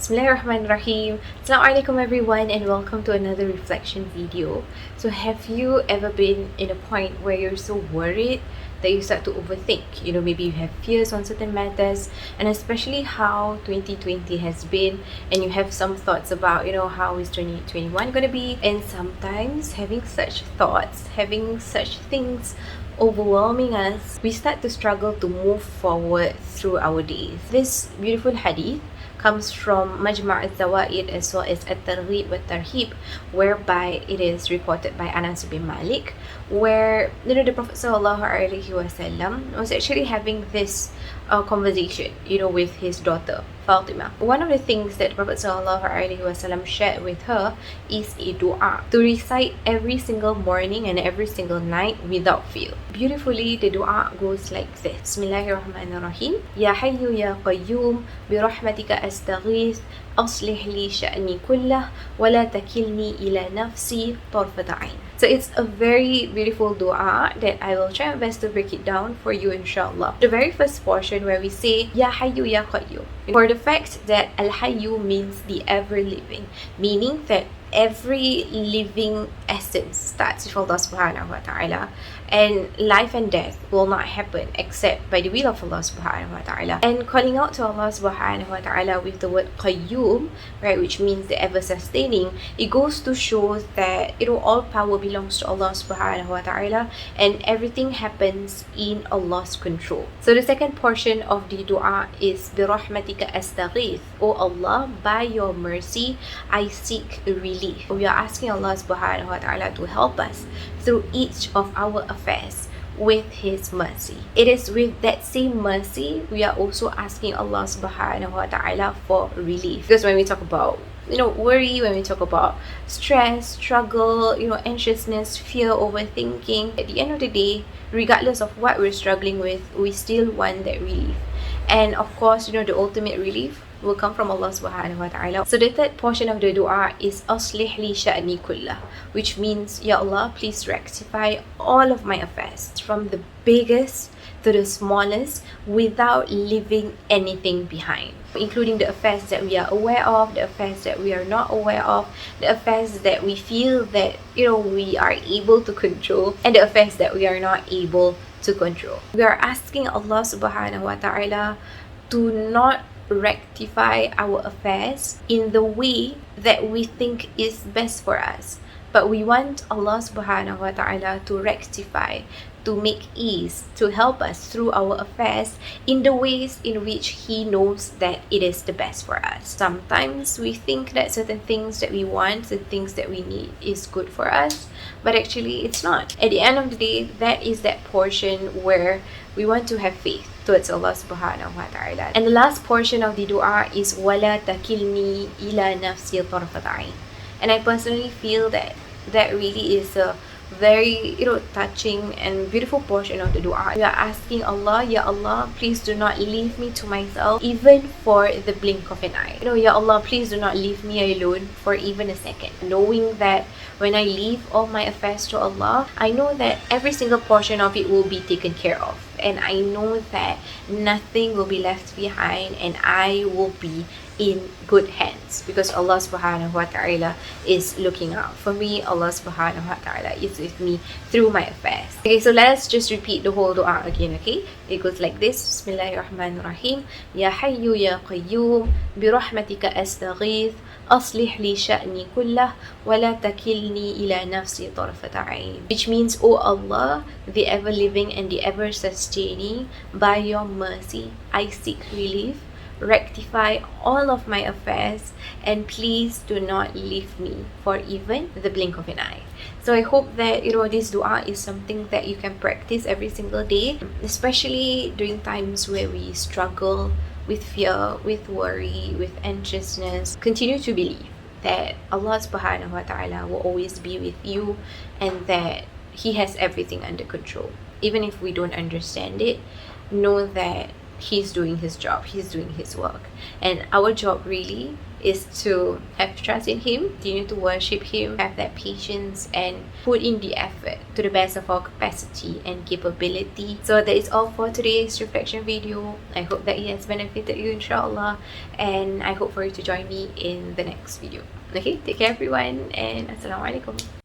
Bismillahirrahmanirrahim. Assalamualaikum everyone and welcome to another reflection video. So have you ever been in a point where you're so worried that you start to overthink? Maybe you have fears on certain matters, and especially how 2020 has been, and you have some thoughts about, how is 2021 going to be? And sometimes having such thoughts, having such things overwhelming us, we start to struggle to move forward through our days. This beautiful hadith comes from Majma' al-Zawaid as well as At-Targhib wa Tarhib, whereby it is reported by Anas bin Malik, where the Prophet sallallahu alaihi wasallam was actually having this conversation, with his daughter Fatima. One of the things that Prophet sallallahu alaihi wasallam shared with her is a dua to recite every single morning and every single night without fail. Beautifully, the dua goes like this: Bismillahirrahmanirrahim. Ya Hayyu Ya Qayyum bi rahmatika astaghith aslih li sha'ni kullah wa la takilni ila nafsi tarfata ain. So it's a very beautiful dua that I will try my best to break it down for you, insyaAllah. The very first portion where we say Ya Hayyu Ya Qayyum, for the fact that Al-Hayyu means the ever-living, meaning that every living essence starts with Allah subhanahu wa ta'ala, and life and death will not happen except by the will of Allah subhanahu wa ta'ala. And calling out to Allah subhanahu wa ta'ala with the word Qayyum, right, which means the ever-sustaining, it goes to show that all power belongs to Allah subhanahu wa ta'ala, and everything happens in Allah's control. So the second portion of the dua is Birahmatika astaghith. O Allah, by your mercy I seek relief. We are asking Allah subhanahu wa ta'ala to help us through each of our affairs with His mercy. It is with that same mercy we are also asking Allah subhanahu wa ta'ala for relief. Because when we talk about worry, when we talk about stress, struggle, anxiousness, fear, overthinking, at the end of the day, regardless of what we're struggling with, we still want that relief. And of course, the ultimate relief will come from Allah subhanahu wa ta'ala. So the third portion of the dua is Aslih li sha'ni kullah, which means, Ya Allah, please rectify all of my affairs, from the biggest to the smallest, without leaving anything behind, including the affairs that we are aware of, the affairs that we are not aware of, the affairs that we feel that we are able to control, and the affairs that we are not able to control. We are asking Allah subhanahu wa ta'ala to not rectify our affairs in the way that we think is best for us, but we want Allah subhanahu wa ta'ala to rectify, to make ease, to help us through our affairs in the ways in which He knows that it is the best for us. Sometimes we think that certain things that we want, the things that we need is good for us, but actually it's not. At the end of the day, that is that portion where we want to have faith towards Allah subhanahu wa ta'ala. And the last portion of the dua is Wala takilni ila nafsi tarfata ain. And I personally feel that that really is a very touching and beautiful portion of the dua. We are asking Allah, Ya Allah, please do not leave me to myself even for the blink of an eye. Ya Allah, please do not leave me alone for even a second, knowing that when I leave all my affairs to Allah, I know that every single portion of it will be taken care of, and I know that nothing will be left behind, and I will be in good hands because Allah subhanahu wa ta'ala is looking out for me. Allah subhanahu wa ta'ala is with me through my affairs. Okay, so let's just repeat the whole dua again, okay? It goes like this: Bismillahirrahmanirrahim. Ya Hayyu Ya Qayyum bi rahmatika astaghith aslih li sha'ni kullah wa la takilni ila nafsi tarfata ain. Which means, O Allah, the ever-living and the ever-sustaining, by your mercy I seek relief, rectify all of my affairs, and please do not leave me for even the blink of an eye. So I hope that this dua is something that you can practice every single day, especially during times where we struggle with fear, with worry, with anxiousness. Continue to believe that Allah subhanahu wa ta'ala will always be with you, and that He has everything under control. Even if we don't understand it, know that he's doing his job, he's doing his work. And our job really is to have trust in him, continue to worship him, have that patience, and put in the effort to the best of our capacity and capability. So that is all for today's reflection video. I hope that it has benefited you, insyaAllah, and I hope for you to join me in the next video. Okay, take care everyone, and Assalamualaikum.